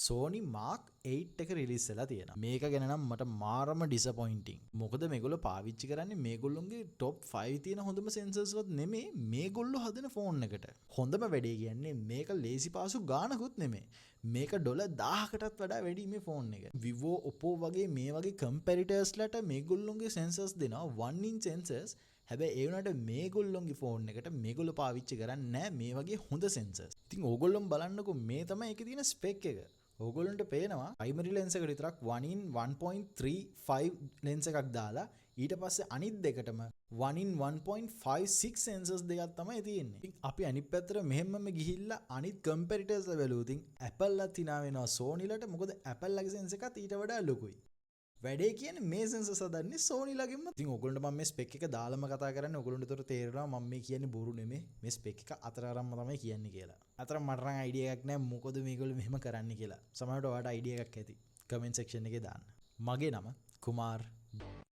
Sony Mark 8 එක release වෙලා තියෙනවා. මේක ගැන නම් මට මාරම ඩිසපොයින්ටිං. මොකද මේගොල්ලෝ පාවිච්චි කරන්නේ මේගොල්ලොන්ගේ top 5 තියෙන හොඳම sensors වත් නෙමෙයි මේගොල්ලෝ හදන ෆෝන් එකට. හොඳම වැඩේ කියන්නේ මේක ලේසි පාසු ගානකුත් නෙමෙයි. මේක $1000කටත් වඩා වැඩි මේ ෆෝන් එක. Vivo, Oppo වගේ මේ වගේ competitors ලට මේගොල්ලොන්ගේ sensors දෙනවා 1-inch sensors. හැබැයි ඒ වුණාට මේගොල්ලොන්ගේ ෆෝන් එකට මේගොල්ලෝ පාවිච්චි කරන්නේ නැහැ මේ වගේ හොඳ sensors. ඉතින් ඕගොල්ලොම බලන්නකෝ මේ තමයි ඒකේ තියෙන spec එක. ඕගොල්ලන්ට පේනවා primary lens එකට විතරක් 1 in 1.35 lens එකක් දාලා ඊට පස්සේ අනිත් දෙකටම 1 in 1.56 sensors දෙකක් තමයි තියෙන්නේ. ඉතින් අපි අනිත් පැත්තට මෙහෙමම ගිහිල්ලා අනිත් competitors බැලුවොත් Apple ලත් hina වෙනවා Sony ලට. මොකද Apple ලගේ sensor එකත් ඊට වඩා ලොකුයි. වැඩේ කියන්නේ මේ sensors හදන්නේ Sony ලගෙම. ඉතින් ඕගොල්ලන්ට මම මේ spec එක දාලම කතා කරන්නේ. ඕගොල්ලන්ට උතර තේරෙනවා මම මේ කියන්නේ බොරු නෙමෙයි. මේ spec එක අතර අරන්ම තමයි කියන්නේ කියලා. අතර මට නම් idea එකක් නැහැ මොකද මේගොල්ලෝ මෙහෙම කරන්නේ කියලා. සමහරවිට ඔයාලට idea එකක් ඇති. comment section එකේ දාන්න. මගේ නම කුමාර්